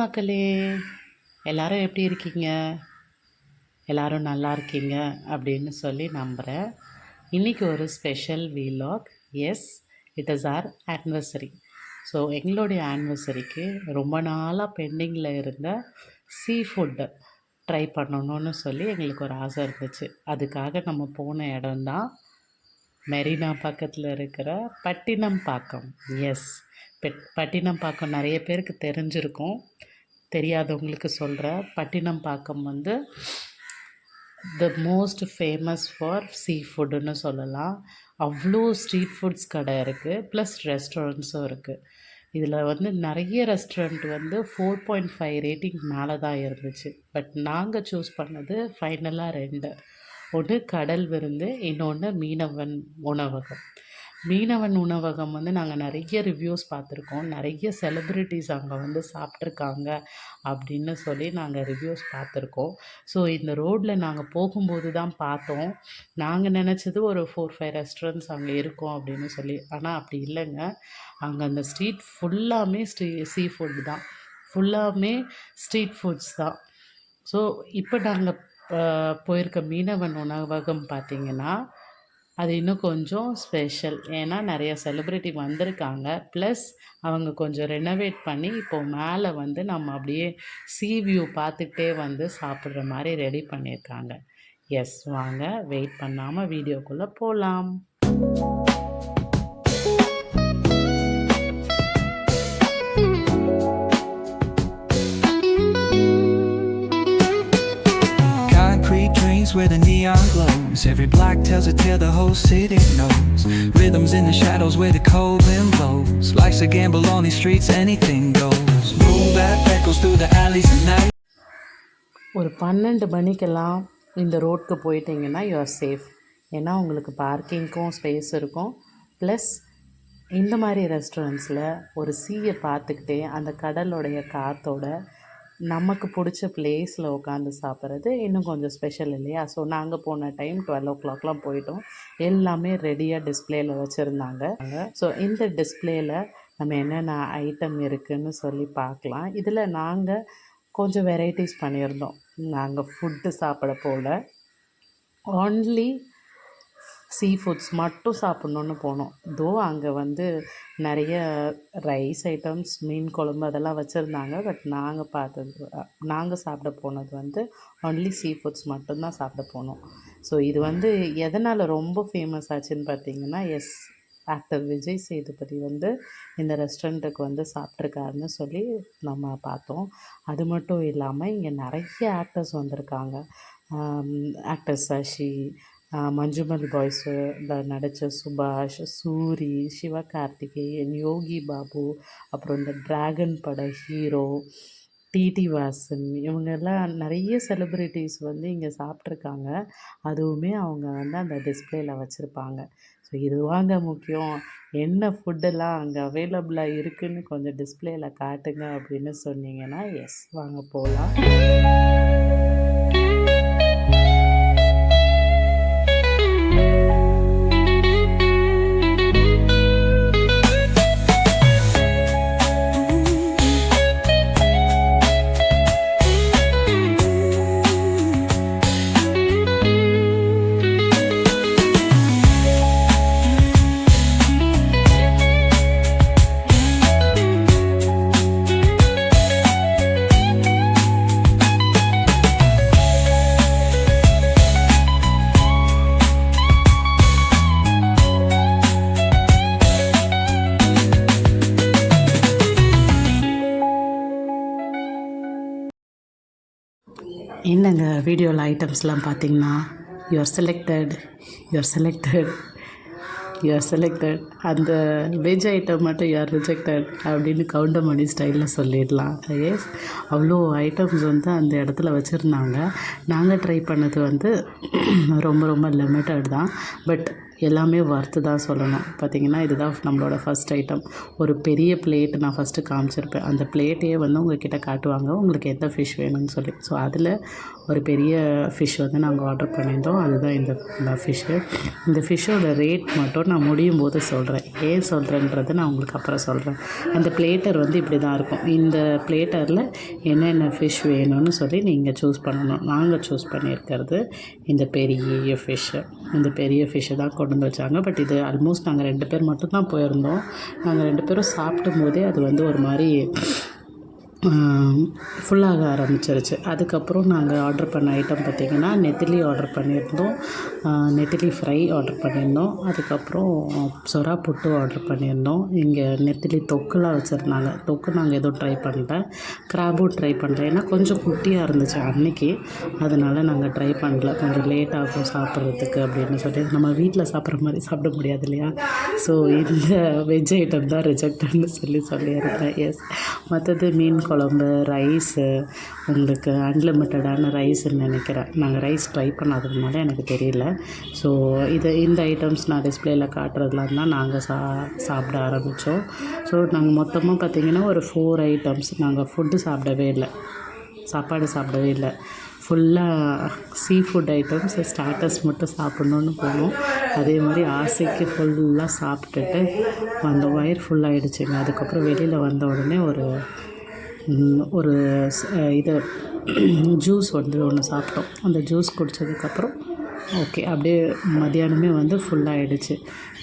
மக்களே, எல்லாரும் எப்படி இருக்கீங்க? எல்லாரும் நல்லா இருக்கீங்க அப்படின்னு சொல்லி நம்புகிறேன். இன்றைக்கி ஒரு ஸ்பெஷல் வீலாக். Yes, it is our anniversary. So எங்களுடைய ஆனிவர்சரிக்கு ரொம்ப நாளாக பெண்டிங்கில் இருந்த சீ ஃபுட்டு ட்ரை பண்ணணும்னு சொல்லி எங்களுக்கு ஒரு ஆசை இருந்துச்சு. அதுக்காக நம்ம போன இடம்தான் மெரினா பக்கத்தில் இருக்கிற பட்டினம்பாக்கம். எஸ், பட்டினம்பாக்கம் நிறைய பேருக்கு தெரிஞ்சிருக்கும். தெரியாதவங்களுக்கு சொல்கிறேன். பட்டினம்பாக்கம் வந்து த மோஸ்ட் ஃபேமஸ் ஃபார் சீ ஃபுட்டுன்னு சொல்லலாம். அவ்வளோ ஸ்ட்ரீட் ஃபுட்ஸ் கடை இருக்குது, ப்ளஸ் ரெஸ்டாரண்ட்ஸும் இருக்குது. இதில் வந்து நிறைய ரெஸ்டாரண்ட் வந்து 4.5 ரேட்டிங் மேலே தான் இருந்துச்சு. பட் நாங்கள் சூஸ் பண்ணது ஃபைனலாக 2. ஒன்று கடல் விருந்து, இன்னொன்று மீனவன் உணவகம். மீனவன் உணவகம் வந்து நாங்கள் நிறைய ரிவ்யூஸ் பார்த்துருக்கோம். நிறைய செலிப்ரிட்டிஸ் அங்கே வந்து சாப்பிட்ருக்காங்க அப்படின்னு சொல்லி நாங்கள் ரிவ்யூஸ் பார்த்துருக்கோம். ஸோ இந்த ரோட்டில் நாங்கள் போகும்போது தான் பார்த்தோம். நாங்கள் நினச்சது ஒரு 4-5 ரெஸ்டாரண்ட்ஸ் அங்கே இருக்கும் அப்படின்னு சொல்லி. ஆனால் அப்படி இல்லைங்க. அங்கே அந்த ஸ்ட்ரீட் ஃபுல்லாமே சீ ஃபுட் தான், ஃபுல்லாமே ஸ்ட்ரீட் ஃபுட்ஸ் தான். ஸோ இப்போ நாங்கள் போயிருக்க மீனவன் உணவகம் பார்த்திங்கன்னா அது இன்னும் கொஞ்சம் ஸ்பெஷல். ஏன்னா நிறைய செலிப்ரிட்டி வந்திருக்காங்க. ப்ளஸ் அவங்க கொஞ்சம் ரெனோவேட் பண்ணி இப்போது மேலே வந்து நம்ம அப்படியே சீ வியூ பார்த்துக்கிட்டே வந்து சாப்பிட்ற மாதிரி ரெடி பண்ணியிருக்காங்க. எஸ், வாங்க வெயிட் பண்ணாமல் வீடியோக்குள்ளே போகலாம். Where the neon glows, every block tells a tale the whole city knows. Rhythms in the shadows where the cold wind blows. Life's a gamble on these streets, anything goes. Boom bap echoes through the alleys at night. ஒரு 12 மணிக்கெல்லாம் இந்த ரோட்க்கு போயிட்டீங்கன்னா you are safe. ஏன்னா உங்களுக்கு பார்க்கிங்க்கும் space இருக்கும். Plus இந்த மாதிரி ரெஸ்டாரண்ட்ஸில் ஒரு சீயை பார்த்துக்கிட்டே அந்த கடலோடைய காற்றோட நமக்கு பிடிச்ச பிளேஸில் உட்காந்து சாப்பிட்றது இன்னும் கொஞ்சம் ஸ்பெஷல் இல்லையா? ஸோ நாங்கள் போன டைம் 12 o'clockலாம் போயிட்டோம். எல்லாமே ரெடியாக டிஸ்பிளேயில் வச்சுருந்தாங்க. ஸோ இந்த டிஸ்பிளேயில் நம்ம என்னென்ன ஐட்டம் இருக்குதுன்னு சொல்லி பார்க்கலாம். இதில் நாங்கள் கொஞ்சம் வெரைட்டிஸ் பண்ணியிருந்தோம். நாங்கள் ஃபுட்டு சாப்பிட போல் ஒன்லி சீ ஃபுட்ஸ் மட்டும் சாப்பிட்ணுன்னு போனோம். தோ அங்கே வந்து நிறைய ரைஸ் ஐட்டம்ஸ், மீன் குழம்பு அதெல்லாம் வச்சுருந்தாங்க. பட் நாங்கள் சாப்பிட போனது வந்து ஒன்லி சீ ஃபுட்ஸ் மட்டும்தான் சாப்பிட போனோம். ஸோ இது வந்து எதனால் ரொம்ப ஃபேமஸ் ஆச்சுன்னு பார்த்தீங்கன்னா, எஸ், ஆக்டர் விஜய் சேதுபதி வந்து இந்த ரெஸ்டாரண்ட்டுக்கு வந்து சாப்பிட்ருக்காருன்னு சொல்லி நம்ம பார்த்தோம். அது மட்டும் இல்லாமல் இங்கே நிறைய ஆக்டர்ஸ் வந்திருக்காங்க. ஆக்டர் சசி, மஞ்சுமல் பாய்ஸு நடித்த சுபாஷ், சூரி, சிவகார்த்திகேயன், யோகி பாபு, அப்புறம் இந்த டிராகன் பட ஹீரோ டிடி வாசன், இவங்கெல்லாம் நிறைய செலிப்ரிட்டிஸ் வந்து இங்கே சாப்பிட்ருக்காங்க. அதுவுமே அவங்க வந்து அந்த டிஸ்பிளேயில் வச்சுருப்பாங்க. ஸோ இது வாங்க முக்கியம், என்ன ஃபுட்டெல்லாம் அங்கே அவைலபிளாக இருக்குதுன்னு கொஞ்சம் டிஸ்பிளேயில் காட்டுங்க அப்படின்னு சொன்னீங்கன்னா எஸ், வாங்க போகலாம். என்னங்க வீடியோவில் ஐட்டம்ஸ்லாம் பார்த்தீங்கன்னா யூஆர் செலக்டட் அந்த வெஜ் ஐட்டம் மட்டும் யூஆர் ரிஜெக்டட் அப்படின்னு கவுண்டமணி ஸ்டைலில் சொல்லிடலாம். எஸ், அவ்வளோ ஐட்டம்ஸ் வந்து அந்த இடத்துல வச்சுருந்தாங்க. நாங்கள் ட்ரை பண்ணது வந்து ரொம்ப ரொம்ப லிமிட்டட் தான். பட் எல்லாமே வறுத்து தான் சொல்லணும். பார்த்திங்கன்னா இதுதான் நம்மளோட ஃபஸ்ட் ஐட்டம். ஒரு பெரிய பிளேட் நான் ஃபஸ்ட்டு காமிச்சிருப்பேன். அந்த பிளேட்டையே வந்து உங்கள்கிட்ட காட்டுவாங்க உங்களுக்கு எந்த ஃபிஷ் வேணும்னு சொல்லி. ஸோ அதில் ஒரு பெரிய ஃபிஷ் வந்து நாங்கள் ஆர்டர் பண்ணியிருந்தோம். அதுதான் இந்த ஃபிஷ்ஷு. இந்த ஃபிஷ்ஷோட ரேட் மட்டும் நான் முடியும் போது சொல்கிறேன். ஏன் சொல்கிறேன்றதை நான் உங்களுக்கு அப்புறம் சொல்கிறேன். அந்த பிளேட்டர் வந்து இப்படி தான் இருக்கும். இந்த பிளேட்டரில் என்னென்ன ஃபிஷ் வேணும்னு சொல்லி நீங்கள் சூஸ் பண்ணணும். நாங்கள் சூஸ் பண்ணியிருக்கிறது இந்த பெரிய ஃபிஷ்ஷு. இந்த பெரிய ஃபிஷ்ஷை தான் கொண்டு வந்து வச்சாங்க. பட் இது ஆல்மோஸ்ட் நாங்கள் 2 பேர் மட்டும்தான் போயிருந்தோம். நாங்கள் 2 பேரும் சாப்பிடும் போதே அது வந்து ஒரு மாதிரி ஃபுல்லாக ஆரம்பிச்சிருச்சு. அதுக்கப்புறம் நாங்கள் ஆர்டர் பண்ண ஐட்டம் பார்த்திங்கன்னா நெத்திலி ஆர்டர் பண்ணியிருந்தோம். நெத்திலி ஃப்ரை ஆர்டர் பண்ணியிருந்தோம். அதுக்கப்புறம் சொரா புட்டு ஆர்டர் பண்ணியிருந்தோம். இங்கே நெத்திலி தொக்குலாம் வச்சுருந்தாங்க. தொக்கு நாங்கள் எதுவும் ட்ரை பண்ணல. கிராபும் ட்ரை பண்ணல. ஏன்னா கொஞ்சம் குட்டியாக இருந்துச்சு அன்றைக்கி. அதனால் நாங்கள் ட்ரை பண்ணல. கொஞ்சம் லேட் ஆகும் சாப்பிட்றதுக்கு அப்படின்னு சொல்லி. நம்ம வீட்டில் சாப்பிட்ற மாதிரி சாப்பிட முடியாது இல்லையா? ஸோ இந்த வெஜ் ஐட்டம் தான் ரிஜெக்டட்னு சொல்லியிருக்கேன். எஸ், மற்றது மீன் குழம்பு, ரைஸு, உங்களுக்கு அன்லிமிட்டடான ரைஸ்ன்னு நினைக்கிறேன். நாங்கள் ரைஸ் ட்ரை பண்ணாததுனால எனக்கு தெரியல. ஸோ இந்த ஐட்டம்ஸ் நான் டிஸ்பிளேயில் காட்டுறதுலாம் தான் நாங்கள் சாப்பிட ஆரம்பித்தோம். ஸோ நாங்கள் மொத்தமாக பார்த்திங்கன்னா ஒரு 4 ஐட்டம்ஸ். நாங்கள் சாப்பாடு சாப்பிடவே இல்லை. ஃபுல்லாக சீ ஃபுட் ஐட்டம்ஸ், ஸ்டார்டர்ஸ் மட்டும் சாப்பிட்ணுன்னு போனோம். அதே மாதிரி ஆசைக்கு ஃபுல்லாக சாப்பிட்டுட்டு அந்த வயிறு ஃபுல்லாகிடுச்சுங்க. அதுக்கப்புறம் வெளியில் வந்த உடனே ஒரு இது ஜூஸ் வந்து ஒன்று சாப்பிட்டோம். அந்த ஜூஸ் குடித்ததுக்கப்புறம் ஓகே, அப்படியே மதியானமே வந்து ஃபுல்லாகிடுச்சு.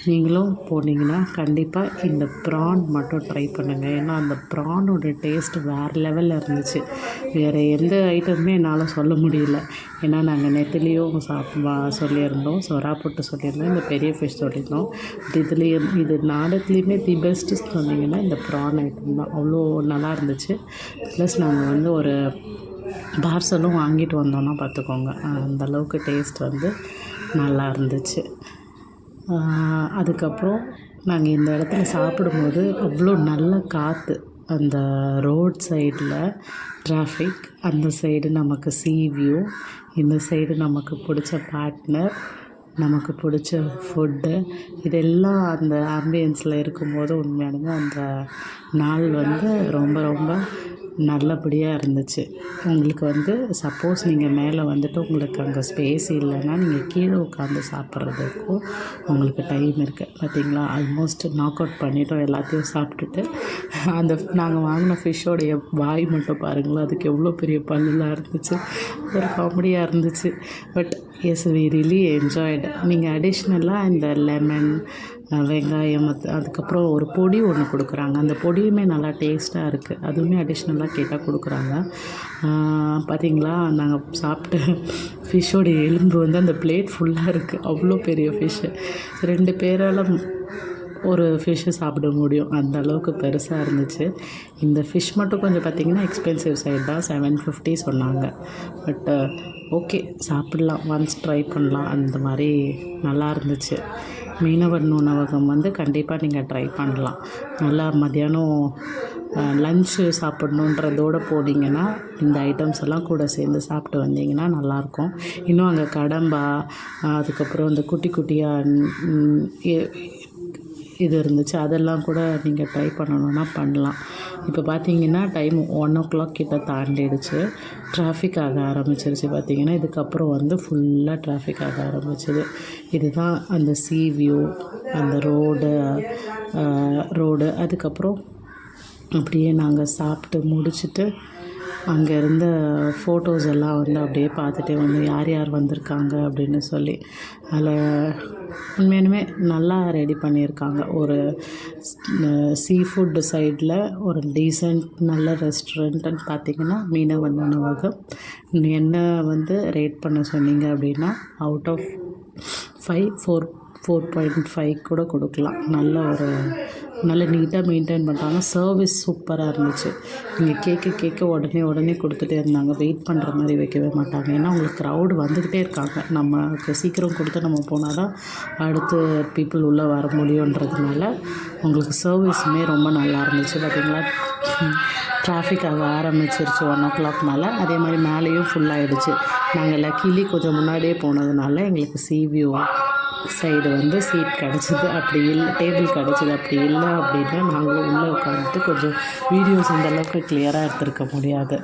நீங்களும் போனீங்கன்னா கண்டிப்பாக இந்த ப்ரான் மட்டும் ட்ரை பண்ணுங்கள். ஏன்னா அந்த ப்ரானோட டேஸ்ட் வேறு லெவலில் இருந்துச்சு. வேறு எந்த ஐட்டமுமே என்னால் சொல்ல முடியல. ஏன்னா நாங்கள் நெத்திலியும் சொல்லியிருந்தோம், சொரா புட்டு சொல்லியிருந்தோம், இந்த பெரிய ஃபிஷ் சொல்லியிருந்தோம். இது நாடத்துலேயுமே தி பெஸ்ட்டு சொன்னீங்கன்னா இந்த ப்ரான் ஐட்டம் தான். அவ்வளோ நல்லா இருந்துச்சு. ப்ளஸ் நாங்கள் வந்து ஒரு பார்சலும் வாங்கிட்டு வந்தோன்னா பார்த்துக்கோங்க. அந்தளவுக்கு டேஸ்ட் வந்து நல்லா இருந்துச்சு. அதுக்கப்புறம் நாங்கள் இந்த இடத்துல சாப்பிடும்போது அவ்வளோ நல்ல காற்று. அந்த ரோட் சைடில் டிராஃபிக், அந்த சைடு நமக்கு சீ வியூ, இந்த சைடு நமக்கு பிடிச்ச பார்ட்னர், நமக்கு பிடிச்ச ஃபுட்டு, இதெல்லாம் அந்த ஆம்பியன்ஸில் இருக்கும்போது உண்மையாலுமே அந்த நாள் வந்து ரொம்ப ரொம்ப நல்லபடியாக இருந்துச்சு. உங்களுக்கு வந்து சப்போஸ் நீங்கள் மேலே வந்துட்டு உங்களுக்கு அங்கே ஸ்பேஸ் இல்லைன்னா நீங்கள் கீழே உட்காந்து சாப்பிட்றதுக்கும் உங்களுக்கு டைம் இருக்குது. பார்த்திங்களா, ஆல்மோஸ்ட் நாக் அவுட் பண்ணிட்டோம். எல்லாத்தையும் சாப்பிட்டுட்டு நாங்கள் வாங்கின ஃபிஷ்ஷோடைய வாய் மட்டும் பாருங்களேன், அதுக்கு எவ்வளோ பெரிய பல்லுலாம் இருந்துச்சு. ஒரு காமெடியாக இருந்துச்சு. But yes, we really enjoyed. நீங்கள் அடிஷ்னலாக இந்த லெமன், வெங்காயம், அதுக்கப்புறம் ஒரு பொடி ஒன்று கொடுக்குறாங்க. அந்த பொடியுமே நல்லா டேஸ்ட்டாக இருக்குது. அதுவுமே அடிஷ்னலாக கேட்டால் கொடுக்குறாங்க. பார்த்திங்களா, நாங்கள் சாப்பிட்ட ஃபிஷ்ஷோடைய எலும்பு வந்து அந்த பிளேட் ஃபுல்லாக இருக்குது. அவ்வளோ பெரிய ஃபிஷ்ஷு. 2 பேரால் ஒரு ஃபிஷ்ஷு சாப்பிட முடியும், அந்த அளவுக்கு பெருசாக இருந்துச்சு. இந்த ஃபிஷ் மட்டும் கொஞ்சம் பார்த்திங்கன்னா எக்ஸ்பென்சிவ் சைடு தான். 750 சொன்னாங்க. பட் ஓகே, சாப்பிட்லாம், ஒன்ஸ் ட்ரை பண்ணலாம். அந்த மாதிரி நல்லா இருந்துச்சு. மீனவர் உணவகம் வந்து கண்டிப்பாக நீங்கள் ட்ரை பண்ணலாம். நல்லா மத்தியானம் லன்ச்சு சாப்பிட்ணுன்றதோடு போனீங்கன்னா இந்த ஐட்டம்ஸ் எல்லாம் கூட சேர்ந்து சாப்பிட்டு வந்தீங்கன்னா நல்லாயிருக்கும். இன்னும் அங்கே கடம்பா, அதுக்கப்புறம் இந்த குட்டி குட்டியாக இது இருந்துச்சு. அதெல்லாம் கூட நீங்கள் ட்ரை பண்ணணுன்னா பண்ணலாம். இப்போ பார்த்தீங்கன்னா டைம் 1 o'clock கிட்ட தாண்டிடுச்சு. டிராஃபிக் ஆக ஆரம்பிச்சிருச்சு. பார்த்திங்கன்னா இதுக்கப்புறம் வந்து ஃபுல்லாக டிராஃபிக் ஆக ஆரம்பிச்சிது. இதுதான் அந்த சீ வியூ, அந்த ரோடு. அதுக்கப்புறம் அப்படியே நாங்கள் சாப்பிட்டு முடிச்சுட்டு அங்கே இருந்த ஃபோட்டோஸ் எல்லாம் வந்து அப்படியே பார்த்துட்டே வந்து யார் வந்திருக்காங்க அப்படின்னு சொல்லி. அதில் உண்மையாலுமே நல்லா ரெடி பண்ணியிருக்காங்க. ஒரு சீ ஃபுட்டு சைடில் ஒரு டீசெண்ட் நல்ல ரெஸ்டாரண்ட்டுன்னு பார்த்திங்கன்னா மீனவர் உணவகம். என்ன வந்து ரேட் பண்ண சொன்னீங்க அப்படின்னா அவுட் ஆஃப் 5 4.5 கூட கொடுக்கலாம். நல்ல நீட்டாக மெயின்டைன் பண்ணுறாங்க. சர்வீஸ் சூப்பராக இருந்துச்சு. நீங்கள் கேட்க உடனே கொடுத்துட்டே இருந்தாங்க. வெயிட் பண்ணுற மாதிரி வைக்கவே மாட்டாங்க. ஏன்னா உங்களுக்கு க்ரௌடு வந்துக்கிட்டே இருக்காங்க. நமக்கு சீக்கிரம் கொடுத்து நம்ம போனால் தான் அடுத்து பீப்புள் உள்ளே வர முடியுன்றதுனால உங்களுக்கு சர்வீஸுமே ரொம்ப நல்லா இருந்துச்சு. பார்த்திங்களா, டிராஃபிக் ஆக ஆரம்பிச்சிருச்சு 1 o'clock மேலே. அதே மாதிரி மேலேயும் ஃபுல்லாகிடுச்சு. நாங்கள் லக்கிலி கொஞ்சம் முன்னாடியே போனதுனால எங்களுக்கு சீ வியூ சைடு வந்து சீட் கிடச்சிது, அப்படி இல்லை டேபிள் கிடச்சிது, அப்படி இல்லை அப்படின்னா நாங்களும் உள்ளே உட்காந்துட்டு கொஞ்சம் வீடியோஸ் இந்த அளவுக்கு கிளியராக எடுத்திருக்க முடியாது.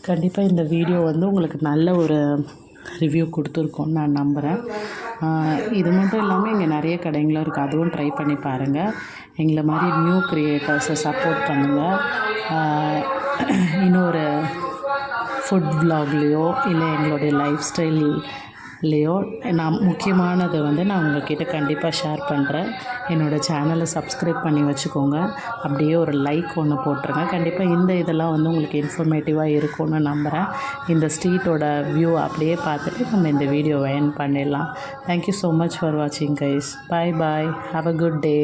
கண்டிப்பாக இந்த வீடியோ வந்து உங்களுக்கு நல்ல ஒரு ரிவ்யூ கொடுத்துருக்கோன்னு நான் நம்புகிறேன். இது மட்டும் இல்லாமல் இங்கே நிறைய கடைங்களும் இருக்குது, அதுவும் ட்ரை பண்ணி பாருங்கள். எங்களை மாதிரி நியூ க்ரியேட்டர்ஸை சப்போர்ட் பண்ணுங்கள். இன்னொரு ஃபுட் வ்ளாக்லேயோ இல்லை எங்களுடைய லைஃப் ஸ்டைல்லையோ நான் முக்கியமானது வந்து நான் உங்கள்கிட்ட கண்டிப்பாக ஷேர் பண்ணுறேன். என்னோடய சேனலை சப்ஸ்கிரைப் பண்ணி வச்சுக்கோங்க. அப்படியே ஒரு லைக் ஒன்று போட்டுருங்க. கண்டிப்பாக இந்த இதெல்லாம் வந்து உங்களுக்கு இன்ஃபர்மேட்டிவாக இருக்கும்னு நம்புகிறேன். இந்த ஸ்ட்ரீட்டோட வியூ அப்படியே பார்த்துட்டு நம்ம இந்த வீடியோவை எண்ட் பண்ணிடலாம். தேங்க்யூ ஸோ மச் ஃபார் வாட்சிங் guys. Bye bye. Have a good day.